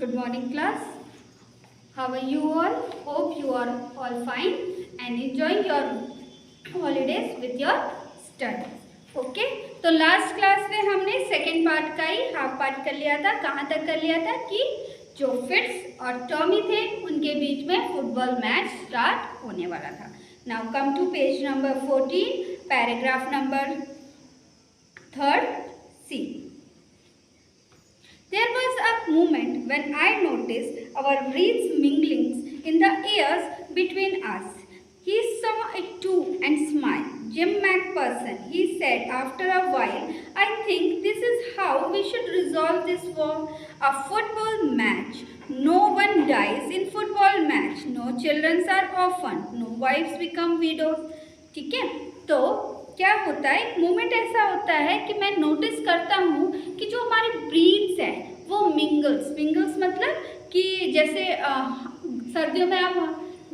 Good morning, class. How are you all? Hope you are all fine and enjoying your holidays with your studies. Okay, तो last class में हमने second part का ही half part कर लिया था. कहाँ तक कर लिया था कि जो फिट्स और टॉमी थे उनके बीच में फुटबॉल मैच स्टार्ट होने वाला था. Now come to page number 14, paragraph number 3, C. There was a moment when I noticed our breaths mingling in the airs between us. He saw it too and smiled. Jim McPherson, he said after a while, I think this is how we should resolve this war. A football match. No one dies in football match. No children are orphaned. No wives become widows. ठीक है, तो क्या होता है, एक moment ऐसा होता है कि मैं नोटिस करता हूँ कि जो हमारे ब्रीथ्स है वो मिंगल्स मतलब कि जैसे सर्दियों में आप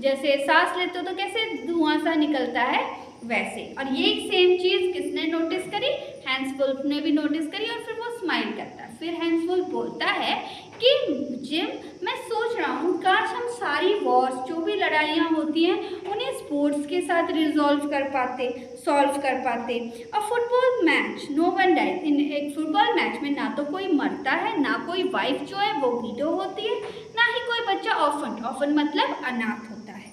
जैसे सांस लेते हो तो कैसे धुआं सा निकलता है वैसे. और ये सेम चीज़ किसने नोटिस करी? हैंस वुल्फ ने भी नोटिस करी. और फिर वो स्माइल करता है. फिर हैंस वुल्फ बोलता है कि जिम, मैं सोच रहा हूँ काश हम सारी वॉर्स, जो भी लड़ाइयाँ होती हैं, उन्हें स्पोर्ट्स के साथ सॉल्व कर पाते. A football match, no one dies. In एक फुटबॉल मैच में ना तो कोई मरता है, ना कोई वाइफ जो है वो विडो होती है, ना ही कोई बच्चा ऑफन मतलब अनाथ होता है.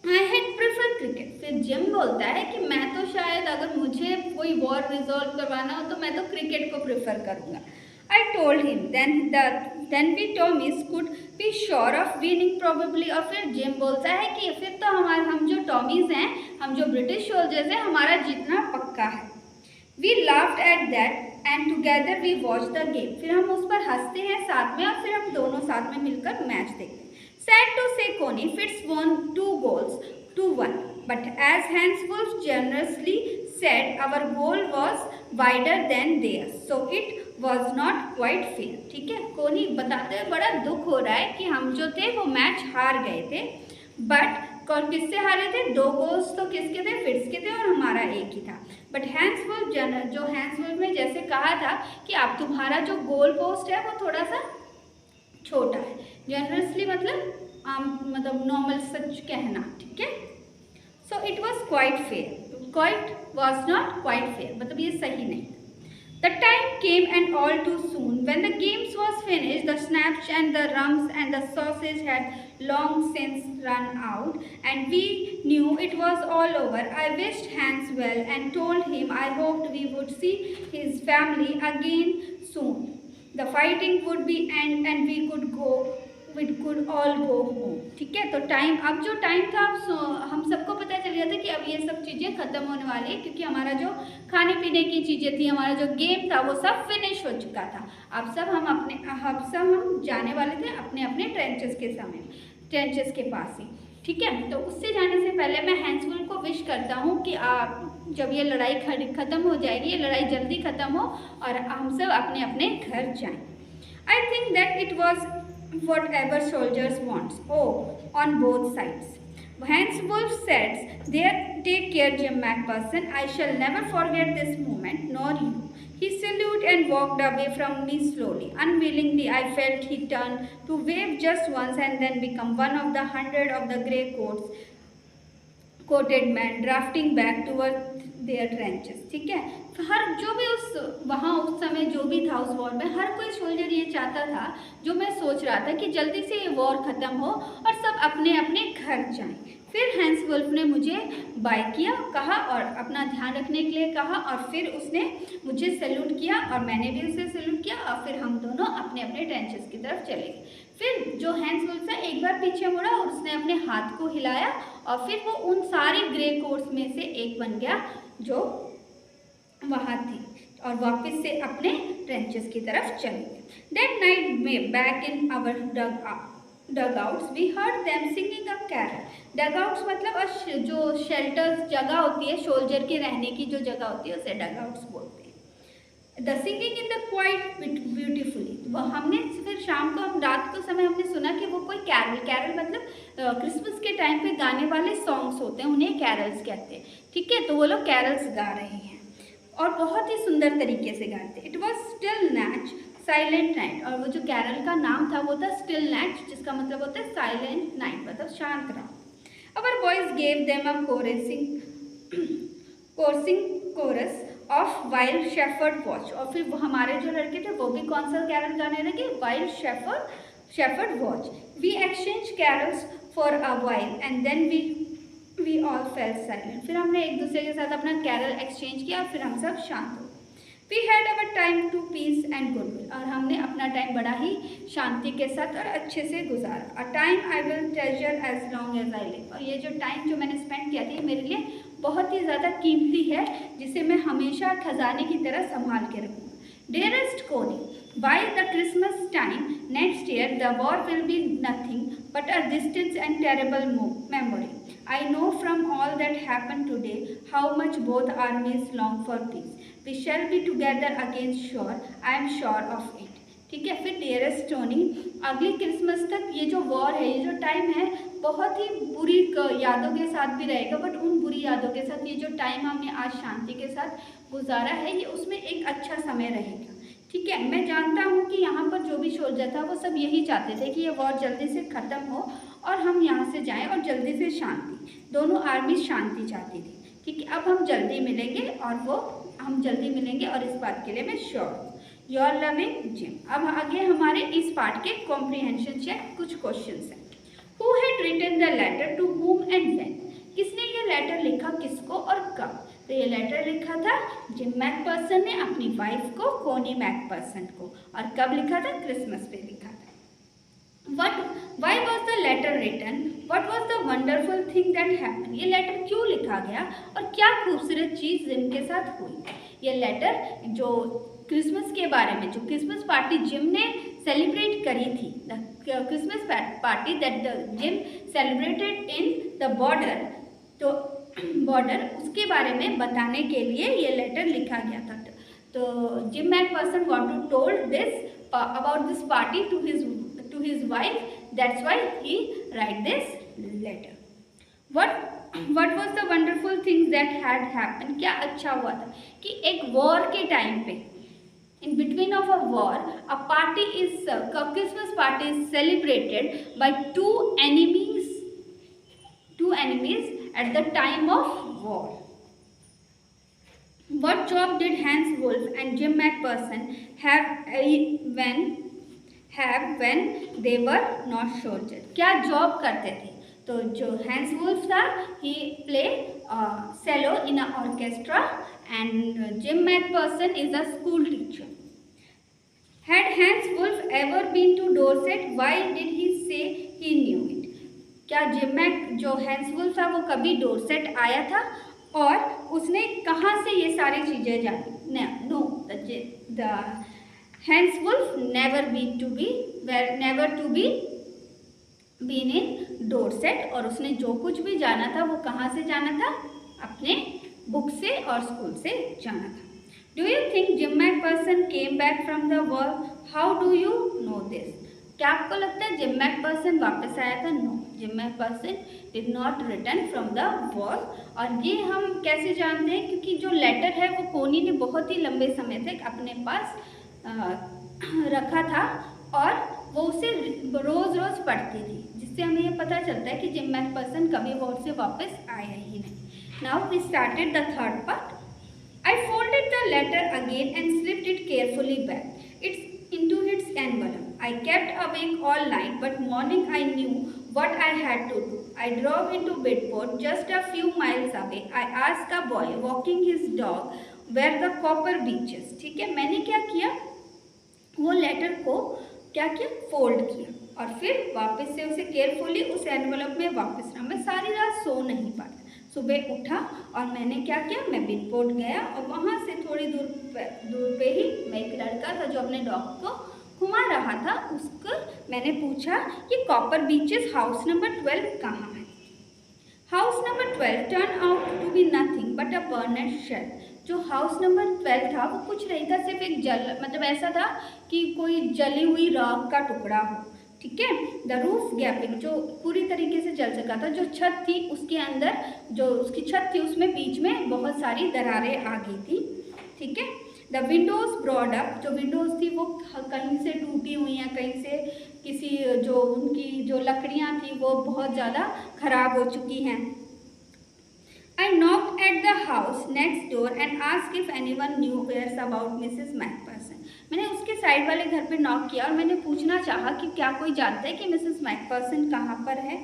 I had prefer cricket. फिर जिम बोलता है कि मैं तो शायद अगर मुझे कोई वॉर रिजॉल्व करवाना हो तो मैं तो क्रिकेट को प्रेफर करूँगा. I told him then we Tommies could be sure of winning probably. और फिर जिम बोलता है कि फिर तो हम जो टॉमीज हैं, हम जो ब्रिटिश सोल्जर्स हैं, हमारा जीतना पक्का है. We laughed at that and together we watched the game. फिर हम उस पर हंसते हैं साथ में और फिर हम दोनों साथ में मिलकर मैच देखते हैं. Sad to say, Connie, Fitz won 2-1. But as Hans Wolf generously said, our goal was wider than theirs, so it was not quite fair. ठीक है, कोनी बताते हुए बड़ा दुख हो रहा है कि हम जो थे वो मैच हार गए थे. बट किससे हारे थे? 2 गोल्स तो किसके थे? फिट्स के थे और हमारा एक ही था. बट हैंस वुल्फ ने जैसे कहा था कि आप तुम्हारा जो गोल पोस्ट है वो थोड़ा सा छोटा है. जनरसली मतलब नॉर्मल सच कहना. ठीक है, so it was quite fair. मतलब ये सही नहीं. The time came and all too soon. When the games was finished, the snaps and the rums and the sausage had long since run out, and we knew it was all over. I wished Hans well and told him I hoped we would see his family again soon. The fighting would be end and we could all go home. ठीक है, तो अब जो time था, हम सबको पता चल गया था कि अब ये सब चीज़ें ख़त्म होने वाली है, क्योंकि हमारा जो खाने पीने की चीज़ें थी, हमारा जो गेम था वो सब फिनिश हो चुका था. अब सब हम जाने वाले थे अपने अपने ट्रेंचेस के पास ही. ठीक है, तो उससे जाने से पहले मैं हैंस वुल्फ को विश करता हूँ कि आप जब ये लड़ाई ख़त्म हो जाएगी, ये लड़ाई जल्दी ख़त्म हो और हम सब अपने अपने घर जाएं. I think that it was whatever soldiers wants. Oh, on both sides. Hans Wolf said, "There, take care, Jim McPherson. I shall never forget this moment, nor you." He saluted and walked away from me slowly. Unwillingly, I felt he turned to wave just once and then become one of the 100 of the grey coated men drafting back toward their trenches. ठीक है, हर जो भी उस समय जो भी था उस वॉर में, हर कोई सोल्जर ये चाहता था, जो मैं सोच रहा था, कि जल्दी से ये वॉर ख़त्म हो और सब अपने अपने घर जाएं. फिर हैंस वुल्फ ने मुझे बाय किया, कहा और अपना ध्यान रखने के लिए कहा, और फिर उसने मुझे सैल्यूट किया और मैंने भी उसे सैल्यूट किया, और फिर हम दोनों अपने अपने ट्रेंचेस की तरफ चले गए. फिर जो हैंस वुल्फ था एक बार पीछे मुड़ा और उसने अपने हाथ को हिलाया और फिर वो उन सारे ग्रे कोट्स में से एक बन गया जो वहाँ थी और वापस से अपने ट्रेंचेस की तरफ चले गए. That night में back in our dugouts we heard them singing a carol. Dugouts मतलब जो शेल्टर्स जगह होती है, सोल्जर के रहने की जो जगह होती है उसे डगआउट्स बोलते हैं. The singing in the quiet beautifully. वो हमने फिर शाम को रात को समय हमने सुना कि वो कोई कैरल मतलब क्रिसमस के टाइम पे गाने वाले सॉन्ग्स होते हैं, उन्हें कैरल्स कहते हैं. ठीक है, तो वो लोग कैरल्स गा रहे हैं और बहुत ही सुंदर तरीके से गाते. It was still match silent night, और वो जो कैरल का नाम था वो था स्टिल नाइट, जिसका मतलब होता है साइलेंट नाइट, मतलब शांत रात। Our boys gave them a chorus of wild shepherd watch, और फिर हमारे जो लड़के थे वो भी कौन सा कैरल गाने लगे, wild shepherd watch. We exchange carols for a while and then we all fell silent, फिर हमने एक दूसरे के साथ अपना कैरल एक्सचेंज किया और फिर हम सब शांत हो। We had our time to peace and goodwill, और हमने अपना टाइम बड़ा ही शांति के साथ और अच्छे से गुजारा। A time I will treasure as long as I live, और ये जो टाइम जो मैंने स्पेंड किया था ये मेरे लिए बहुत ही ज़्यादा कीमती है, जिसे मैं हमेशा खजाने की तरह संभाल के रखूँगा। डियरेस्ट कोनी, by the Christmas time next year the war will be nothing but a distance and terrible memory. I know from all that happened today how much both armies long for peace. We shall be together again sure. I am sure of it. ठीक है, फिर dearest Tony, अगली Christmas तक ये जो war है, ये जो टाइम है, बहुत ही बुरी यादों के साथ भी रहेगा, बट उन बुरी यादों के साथ ये जो टाइम हमने आज शांति के साथ गुजारा है, ये उसमें एक अच्छा समय रहेगा। ठीक है, मैं जानता हूँ कि यहाँ पर जो भी सोल्जर था वो सब यही चाहते थे कि ये वॉर जल्दी से ख़त्म हो और हम यहाँ से जाएं और जल्दी से शांति, दोनों आर्मी शांति चाहती थी। ठीक है, अब हम जल्दी मिलेंगे और इस बात के लिए मैं श्योर। Your loving gym. अब आगे हमारे इस पार्ट के कॉम्प्रिहेंशन चेक कुछ क्वेश्चंस हैं। Who had written the letter to whom and when, किसने ये लेटर लिखा, किसको और कब। तो ये लेटर लिखा था जिम मैकपर्सन ने अपनी वाइफ को, कोनी मैकपर्सन को, और कब लिखा था, क्रिसमस पे लिखा था। Why was the letter written? What was the wonderful thing that happened? ये लेटर क्यों लिखा गया और क्या खूबसूरत चीज़ जिम के साथ हुई। ये लेटर जो क्रिसमस के बारे में, जो क्रिसमस पार्टी जिम ने सेलिब्रेट करी थी, the Christmas party that the gym celebrated in the border, तो बॉर्डर, उसके बारे में बताने के लिए ये लेटर लिखा गया था। तो Jim McPherson want to told this about this party to his wife, that's why he write this letter. What was the wonderful things that had happened? क्या अच्छा हुआ था कि एक वॉर के टाइम पे, in between of a war, a party is Christmas party is celebrated by two enemies at the time of war. What job did Hans Wolf and Jim McPherson have when they were not soldiers? क्या job करते थे। तो जो hence wolf था, he play cello in an orchestra, and Jim McPherson is a school teacher. Had Hans Wolf ever been to Dorset? Why did he say he knew it? क्या जो hence wolf था वो कभी Dorset आया था और उसने कहाँ से ये सारी चीज़ें जानी। No, the Hans Wolf never to be been in Dorset, और उसने जो कुछ भी जाना था वो कहाँ से जाना था, अपने बुक से और स्कूल से जाना था। Do you think Jim McPherson came back from the war? How do you know this? क्या आपको लगता है जिम मैकपर्सन वापस आया था? No, Jim McPherson did not return from the war. और ये हम कैसे जानते हैं, क्योंकि जो लेटर है वो कोनी ने बहुत ही लंबे समय तक अपने पास रखा था और वो उसे रोज़ पढ़ती थी, जिससे हमें ये पता चलता है कि जिम मैकपर्सन कभी वॉर से वापस आया ही नहीं। Now we started the third part. I folded the letter again and slipped it carefully back into its envelope. I kept awake all night, but morning I knew what I had to do. I drove into Bidport, just a few miles away. I asked a boy walking his dog where the copper beaches. ठीक है, मैंने क्या किया, वो letter को क्या किया, fold किया और फिर वापस से उसे केयरफुली उस एनवेलप में वापस रखा। मैं सारी रात सो नहीं पाया। सुबह उठा और मैंने क्या किया, मैं बिडपोर्ट गया और वहाँ से थोड़ी दूर पे ही मैं एक लड़का था जो अपने डॉग को घुमा रहा था, उसको मैंने पूछा ये कॉपर बीचेस हाउस नंबर 12 कहाँ है। House number 12 turn out to be nothing but a burned shell. जो हाउस नंबर 12 था वो कुछ नहीं था, सिर्फ एक मतलब ऐसा था कि कोई जली हुई राख का टुकड़ा हो। ठीक है, द रूफ गैपिंग, जो पूरी तरीके से जल चुका था। जो छत थी उसके अंदर, जो उसकी छत थी उसमें बीच में बहुत सारी दरारें आ गई थी। ठीक है, द विंडोज ब्रॉड अप, जो विंडोज थी वो कहीं से टूटी हुई हैं, कहीं से किसी जो उनकी जो लकड़ियाँ थी वो बहुत ज़्यादा खराब हो चुकी हैं। I knocked at the house next door and asked if anyone knew where's about Mrs. Macpherson. मैंने उसके साइड वाले घर पे नॉक किया और मैंने पूछना चाहा कि क्या कोई जानता है कि मिसेस मैकपर्सन कहाँ पर है।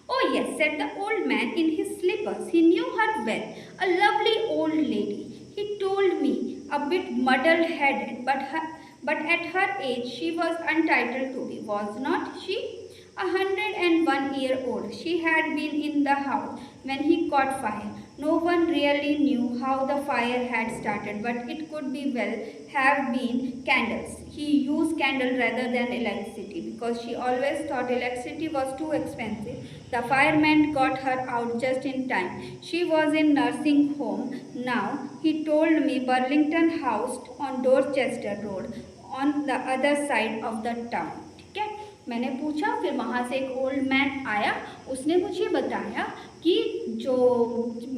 Oh yes, said the old man in his slippers. He knew her well. A lovely old lady. He told me, a bit muddle-headed, but at her age she was entitled to be, was not she? 101-year-old. She had been in the house when he caught fire. No one really knew how the fire had started, but it could be well have been candles. He used candle rather than electricity because she always thought electricity was too expensive. The fireman got her out just in time. She was in nursing home now. He told me Burlington House on Dorchester Road on the other side of the town. ठीक है, मैंने पूछा, फिर वहाँ से एक old man आया, उसने मुझे बताया कि जो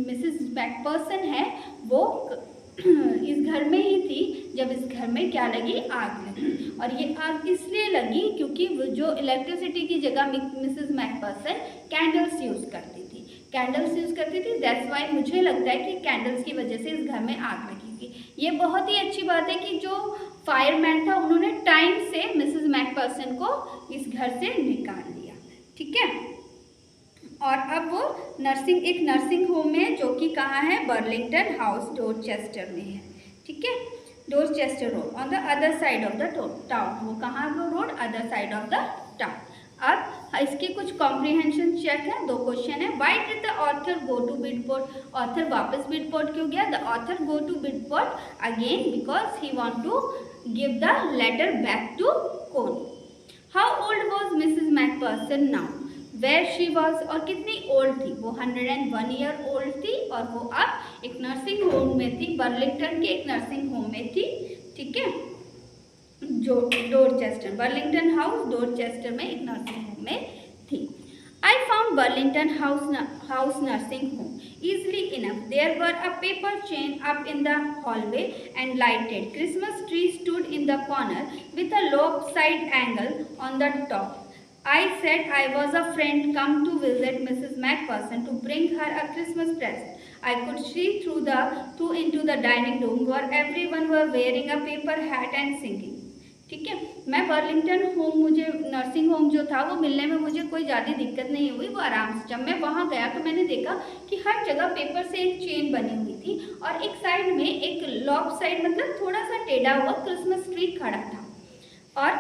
मिसेस मैकपर्सन है वो इस घर में ही थी जब इस घर में क्या लगी, आग लगी। और ये आग इसलिए लगी क्योंकि वो जो इलेक्ट्रिसिटी की जगह मिसेस मैकपर्सन कैंडल्स यूज़ करती थी, दैट्स वाई मुझे लगता है कि कैंडल्स की वजह से इस घर में आग लगी थी। ये बहुत ही अच्छी बात है कि जो फायरमैन था उन्होंने टाइम से मिसेस मैकपर्सन को इस घर से निकाल दिया। ठीक है, और अब वो एक नर्सिंग होम में है जो कि कहाँ है, बर्लिंगटन हाउस डोरचेस्टर में है। ठीक है, Dorchester road on the other side of the town. वो कहाँ वो road, other side of the town. अब इसके कुछ कॉम्प्रिहेंशन चेक है, 2 क्वेश्चन है। Why did the author go to Bidport, author वापस बिडपोर्ट क्यों गया? The author go to Bidport again because he want to give the letter back to Connie. How old was Mrs McPherson now, where she was, और कितनी old थी वो? 101 year old थी और वो अब एक नर्सिंग होम में थी, बर्लिंगटन के एक नर्सिंग होम में थी। ठीक है, जो डोरचेस्टर, बर्लिंगटन हाउस डोरचेस्टर में एक नर्सिंग होम में थी। I found Burlington House nursing home easily enough. There were a paper chain up in the hallway and lighted Christmas tree stood in the corner with a lopsided angle on the top. I said I was a friend come to visit Mrs. Macpherson to bring her a Christmas present. I could see through into the dining room where everyone were wearing a paper hat and singing. ठीक है, मैं Burlington home, मुझे nursing home जो था वो मिलने में मुझे कोई ज़्यादा दिक्कत नहीं हुई, वो आराम से। जब मैं वहाँ गया तो मैंने देखा कि हर जगह पेपर से एक चेन बनी हुई थी और एक साइड में एक लॉप साइड मतलब थोड़ा सा टेढ़ा हुआ क्रिसमस ट्री खड़ा था। और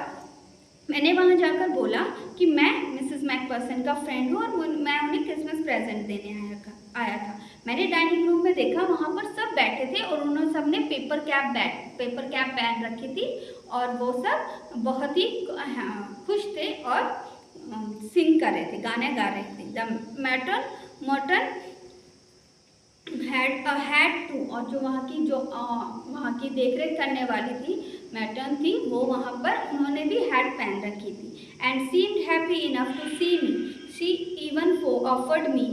मैंने वहाँ जाकर बोला कि मैं मिसेस मैकपर्सन का फ्रेंड हूँ और मैं उन्हें क्रिसमस प्रेजेंट देने आया था। मैंने डाइनिंग रूम में देखा वहाँ पर सब बैठे थे और उन्होंने सबने पेपर कैप पहन रखी थी और वो सब बहुत ही खुश थे और सिंग कर रहे थे, गाने गा रहे थे। The Morton had a hat too, और जो वहाँ की देख रेख करने वाली थी मैटर्न थी, वो वहाँ पर उन्होंने भी हैट पहन रखी थी। And seemed happy enough to see me, she even offered me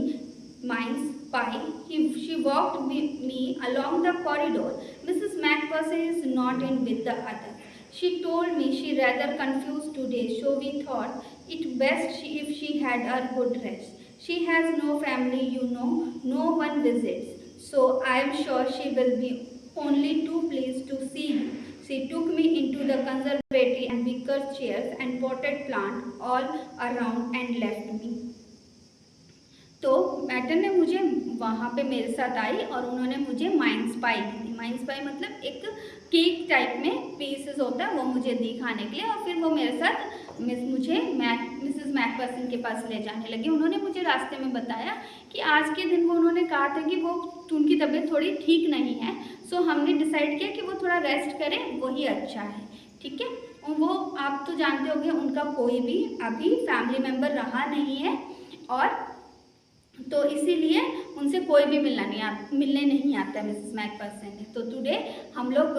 mince pie. She walked me along the corridor. Mrs. Macpherson is not in with the others. She told me she rather confused today, so we thought it best if she had a good rest. She has no family, you know, no one visits, so I am sure she will be only too pleased to see you. She took me into the conservatory and wicker chairs and potted plant all around and left me. तो मैटन ने मुझे वहाँ पे मेरे साथ आई और उन्होंने मुझे माइंस पाई दी थी। माइंस पाई मतलब एक केक टाइप में पीसेस होता है, वो मुझे दी खाने के लिए। और फिर वो मेरे साथ मिसेस मैकपर्सन के पास ले जाने लगे। उन्होंने मुझे रास्ते में बताया कि आज के दिन वो उन्होंने कहा था कि वो उनकी तबीयत थोड़ी ठीक नहीं है, सो हमने डिसाइड किया कि वो थोड़ा रेस्ट करें, वही अच्छा है। ठीक है, वो आप तो जानते होंगे उनका कोई भी अभी फैमिली मेम्बर रहा नहीं है और तो इसीलिए उनसे कोई भी मिलने नहीं आता मिसेस मैकपर्सन ने। तो टुडे हम लोग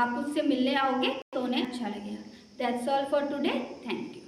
आप उससे मिलने आओगे तो उन्हें अच्छा लगेगा। That's all for today, thank you.